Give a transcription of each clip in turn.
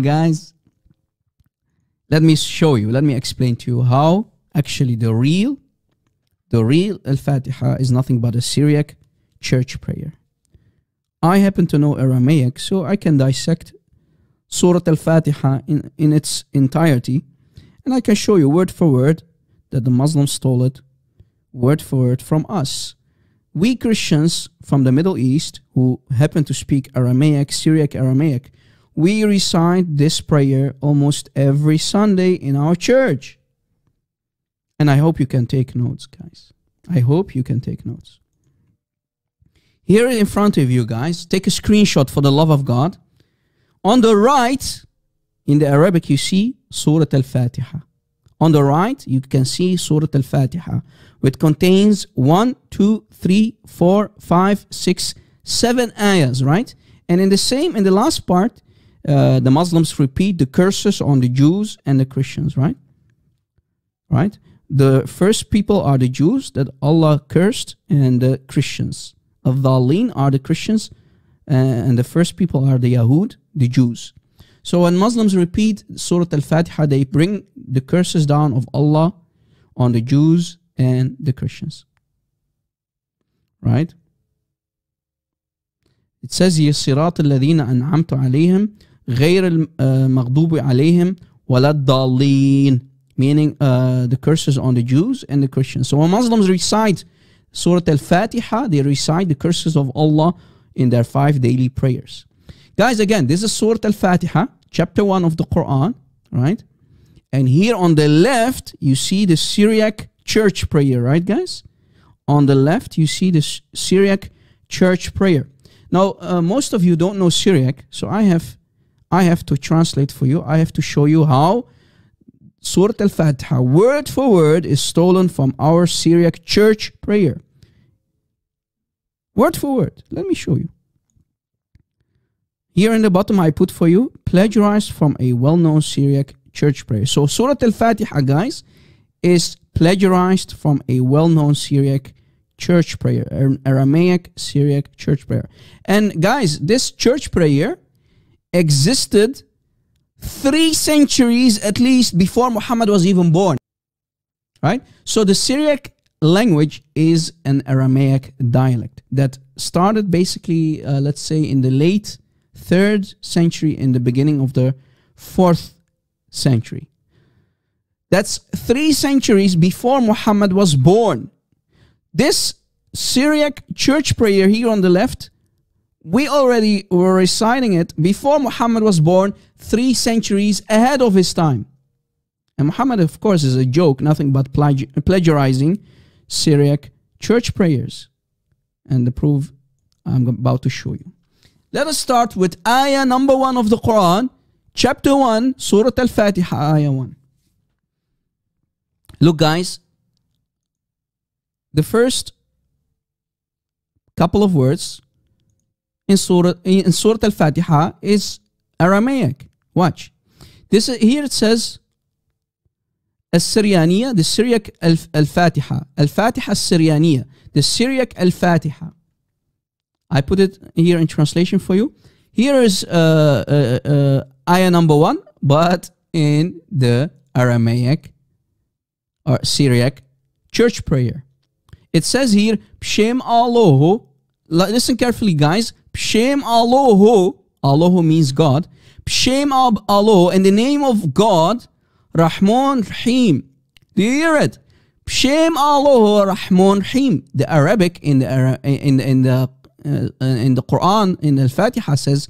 Guys, let me show you, let me explain to you how actually the real El Fatiha is nothing but a Syriac church prayer. I happen to know Aramaic, so I can dissect Surah Al Fatiha in its entirety, and I can show you word for word that the Muslims stole it word for word from us. We Christians from the Middle East who happen to speak Aramaic, Syriac Aramaic, we recite this prayer almost every Sunday in our church. And I hope you can take notes, guys. I hope you can take notes. Here in front of you, guys, take a screenshot for the love of God. On the right, in the Arabic, you see Surah Al Fatiha. On the right, you can see Surah Al Fatiha, which contains 1, 2, 3, 4, 5, 6, 7 ayahs, right? And in the last part, the Muslims repeat the curses on the Jews and the Christians, right? Right? The first people are the Jews that Allah cursed, and the Christians. Al-Dhalin are the Christians, and the first people are the Yahud, the Jews. So when Muslims repeat Surah Al-Fatiha, they bring the curses down of Allah on the Jews and the Christians. Right? It says here, صراط الذين أنعمت عليهم غير المغضوب عليهم ولا الضالين, meaning the curses on the Jews and the Christians. So when Muslims recite Surah Al-Fatiha, they recite the curses of Allah in their 5 daily prayers. Guys, again, this is Surah Al-Fatiha, chapter 1 of the Quran, right? And here on the left, you see the Syriac church prayer, right, guys? On the left, you see the Syriac church prayer. Now, most of you don't know Syriac, so I have to translate for you. I have to show you how Surah Al-Fatiha, word for word, is stolen from our Syriac church prayer. Word for word. Let me show you. Here in the bottom, I put for you, plagiarized from a well-known Syriac church prayer. So Surah Al-Fatiha, guys, is plagiarized from a well-known Syriac church prayer, an Aramaic Syriac church prayer. And guys, this church prayer existed 3 centuries at least before Muhammad was even born, right? So the Syriac language is an Aramaic dialect that started basically, let's say, in the late 3rd century, in the beginning of the 4th century. That's 3 centuries before Muhammad was born. This Syriac church prayer here on the left, we already were reciting it before Muhammad was born, 3 centuries ahead of his time. And Muhammad, of course, is a joke, nothing but plagiarizing Syriac church prayers. And the proof I'm about to show you. Let us start with ayah number 1 of the Quran, chapter 1, Surah Al-Fatiha, ayah 1. Look, guys, the first couple of words in Surah Al-Fatiha is Aramaic. Watch. Here it says Al-Syrianiya, the Syriac Al-Fatiha. Al-Fatiha Al-Syrianiya, the Syriac Al-Fatiha. I put it here in translation for you. Here is ayah number 1, but in the Aramaic or Syriac church prayer. It says here, B'Shem Allahu. Listen carefully, guys. B'Shem Allahu. Allahu means God. B'Shem Allahu, in the name of God, Rahman Rahim. Do you hear it? B'Shem Allahu Rahman Rahim. The Arabic in the Quran, in Al-Fatiha says,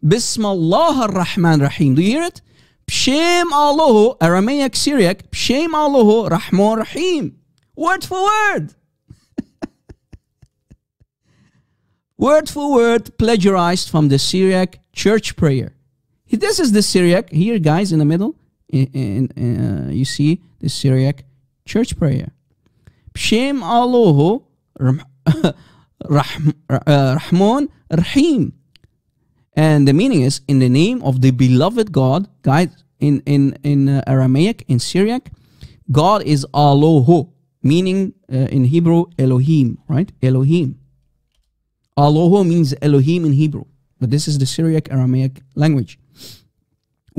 Bismillah ar-Rahman Rahim. Do you hear it? B'Shem Allahu, Aramaic Syriac, B'Shem Allahu Rahman Rahim. Word for word. Word for word plagiarized from the Syriac church prayer. This is the Syriac. Here, guys, in the middle, you see the Syriac church prayer. B'Shem Allahu Rahman Rahim. And the meaning is, in the name of the beloved God. Guys, in Aramaic, in Syriac, God is Allahu, meaning in Hebrew, Elohim, right? Elohim. Allahu means Elohim in Hebrew, but this is the Syriac Aramaic language.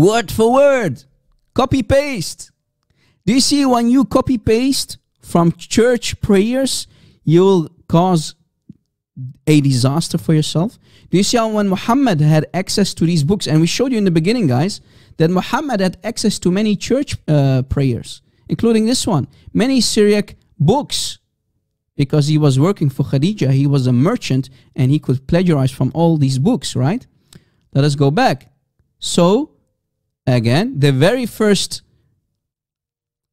Word for word. Copy paste. Do you see when you copy paste from church prayers, you'll cause a disaster for yourself? Do you see how when Muhammad had access to these books, and we showed you in the beginning, guys, that Muhammad had access to many church prayers, including this one, many Syriac books, because he was working for Khadija, he was a merchant, and he could plagiarize from all these books, right? Let us go back. So, again, the very first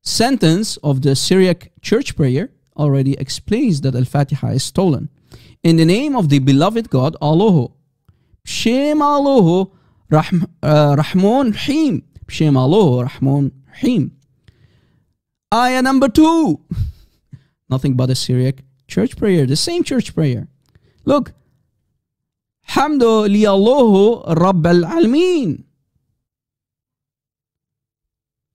sentence of the Syriac church prayer already explains that Al Fatiha is stolen. In the name of the beloved God, Allah. B'Shem Allah, Rahman Rahim. B'Shem Allah, Rahman Rahim. Ayah number 2. Nothing but a Syriac church prayer. The same church prayer. Look. Hamdu li Allah Rabb al-Alamin.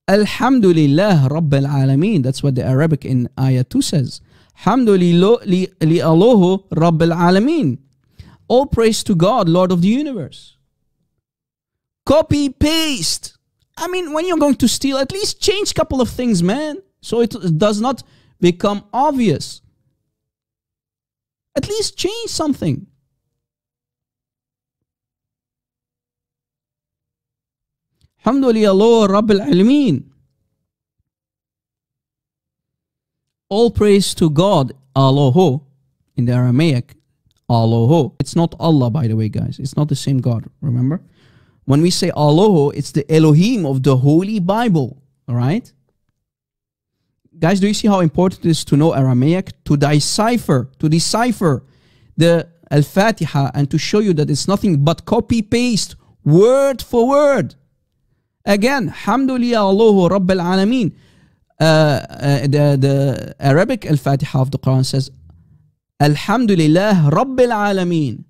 Alhamdulillah Rabbil Alameen. That's what the Arabic in Ayah 2 says. Hamdulillah li Allah Rabbil Alameen. All praise to God, Lord of the universe. Copy, paste. I mean, when you're going to steal, at least change a couple of things, man. So it does not become obvious. At least change something. Alhamdulillah Rabbil Alameen. All praise to God, Allah, in the Aramaic, Allah. It's not Allah, by the way, guys. It's not the same God, remember? When we say Allah, it's the Elohim of the Holy Bible, all right? Guys, do you see how important it is to know Aramaic? To decipher the Al Fatiha, and to show you that it's nothing but copy-paste, word for word. Again, Hamdulillah Allahu Rabbil Alameen. The Arabic Al Fatiha of the Quran says, Alhamdulillah Rabbil Alameen.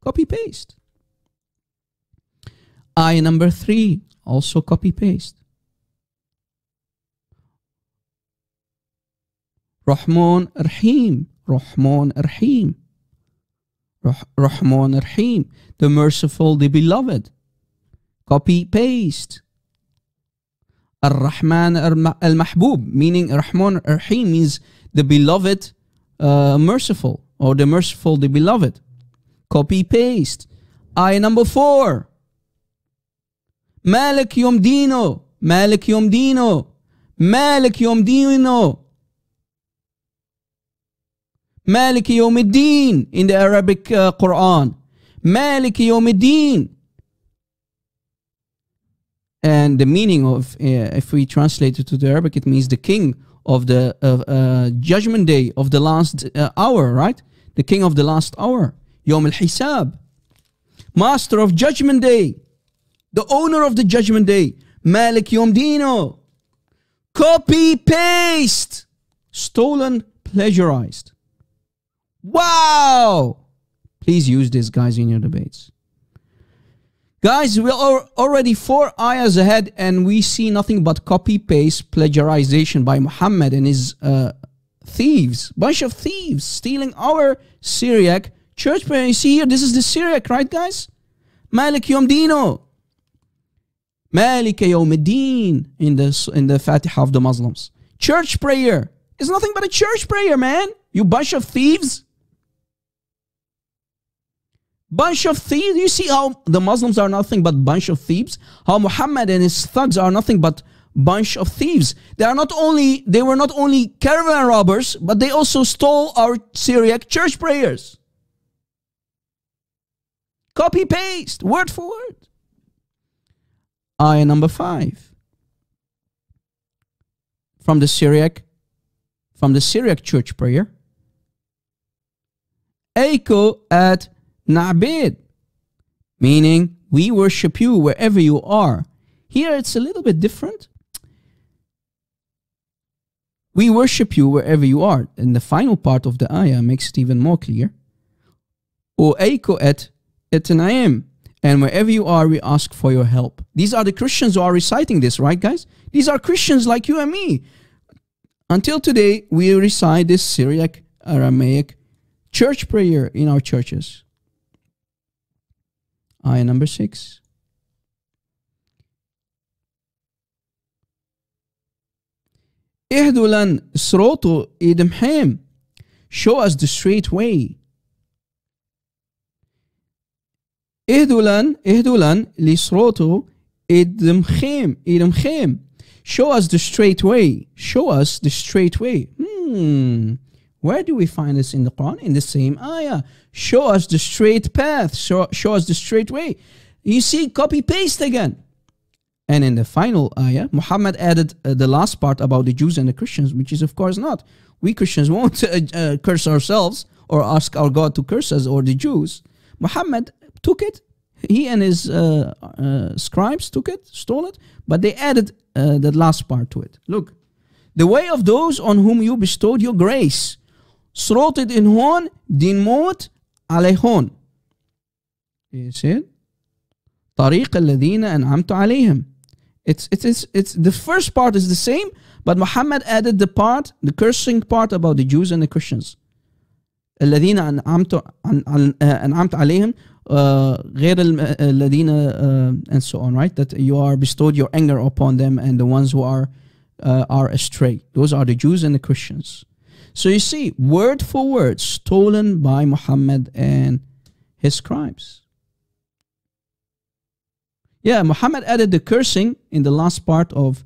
Copy paste. Ayah number 3, also copy paste. Rahman Rahim. Rahman Rahim. Rahman Rahim. The merciful, the beloved. Copy paste. Ar-Rahman al-Mahbub, meaning Rahman Rahim means the beloved merciful, or the merciful, the beloved. Copy paste. Ayah number 4. Malik Yom Dino. Malik Yom Dino. Malik Yom Dino. Malik Yom Din in the Arabic Quran. Malik Yom Din. And the meaning of, if we translate it to the Arabic, it means the king of the judgment day of the last hour, right? The king of the last hour. Yom al-Hisab. Master of judgment day. The owner of the judgment day. Malik Yom Dino. Copy, paste. Stolen, plagiarized. Wow! Please use this, guys, in your debates. Guys, we are already 4 ayahs ahead, and we see nothing but copy-paste plagiarization by Muhammad and his thieves. Bunch of thieves stealing our Syriac church prayer. You see here, this is the Syriac, right, guys? Malik Yom Dino. Malik Yom Din in the Fatiha of the Muslims. Church prayer is nothing but a church prayer, man. You bunch of thieves. Bunch of thieves. You see how the Muslims are nothing but bunch of thieves? How Muhammad and his thugs are nothing but bunch of thieves. They were not only caravan robbers, but they also stole our Syriac church prayers. Copy paste, word for word. Ayah number 5. From the Syriac church prayer. Echo at Na'bid, meaning we worship you wherever you are. Here it's a little bit different. We worship you wherever you are. And the final part of the ayah makes it even more clear. O Eiko et Naim, and wherever you are, we ask for your help. These are the Christians who are reciting this, right, guys? These are Christians like you and me. Until today, we recite this Syriac, Aramaic church prayer in our churches. Ayah number 6. Ihdulan sroto idmhem. Show us the straight way. Ihdulan lisroto idmhem. Show us the straight way. Show us the straight way. Where do we find this in the Quran? In the same ayah. Show us the straight path. Show us the straight way. You see, copy paste again. And in the final ayah, Muhammad added the last part about the Jews and the Christians, which is of course not. We Christians won't curse ourselves or ask our God to curse us, or the Jews. Muhammad took it. He and his scribes took it, stole it, but they added the last part to it. Look, the way of those on whom you bestowed your grace. Sroted in hon, din mot alayhon. You see it? طريق الذين أنعمت عليهم. It's the first part is the same, but Muhammad added the cursing part about the Jews and the Christians. الذين أنعمت عليهم غير الذين and so on, right? That you are bestowed your anger upon them, and the ones who are astray. Those are the Jews and the Christians. So you see, word for word, stolen by Muhammad and his scribes. Yeah, Muhammad added the cursing in the last part of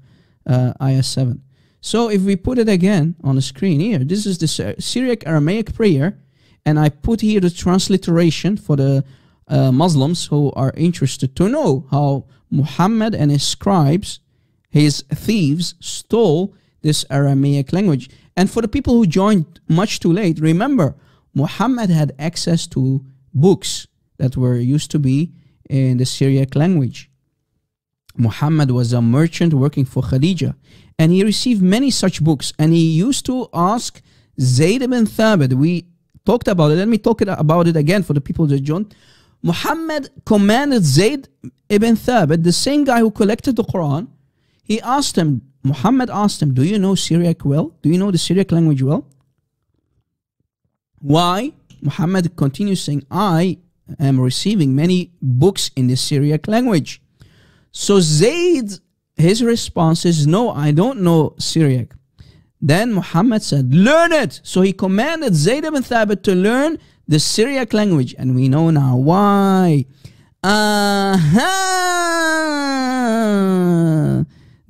ayah 7. So if we put it again on the screen here, this is the Syriac Aramaic prayer, and I put here the transliteration for the Muslims who are interested to know how Muhammad and his scribes, his thieves, stole this Aramaic language. And for the people who joined much too late, remember, Muhammad had access to books that were used to be in the Syriac language. Muhammad was a merchant working for Khadija, and he received many such books, and he used to ask Zayd ibn Thabit. We talked about it. Let me talk about it again for the people that joined. Muhammad commanded Zayd ibn Thabit, the same guy who collected the Quran. Muhammad asked him, do you know Syriac well? Do you know the Syriac language well? Why? Muhammad continues saying, I am receiving many books in the Syriac language. So Zayd, his response is, no, I don't know Syriac. Then Muhammad said, learn it. So he commanded Zayd ibn Thabit to learn the Syriac language. And we know now why.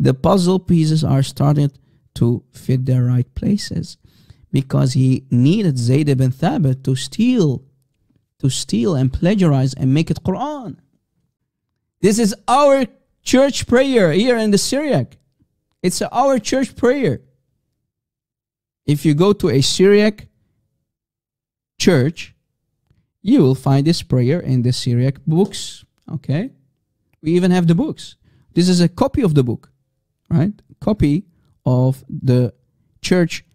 The puzzle pieces are starting to fit their right places, because he needed Zayd ibn Thabit to steal and plagiarize and make it Quran. This is our church prayer here in the Syriac. It's our church prayer. If you go to a Syriac church, you will find this prayer in the Syriac books. Okay? We even have the books. This is a copy of the book, right? Copy of the church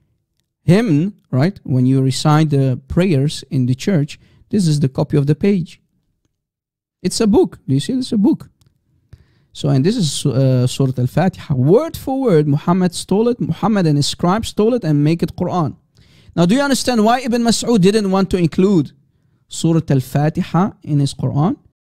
hymn, right? When you recite the prayers in the church, this is the copy of the page. It's a book. Do you see? It's a book. So, and this is Surah Al Fatiha. Word for word, Muhammad stole it. Muhammad and his scribes stole it and make it Quran. Now, do you understand why Ibn Mas'ud didn't want to include Surah Al Fatiha in his Quran?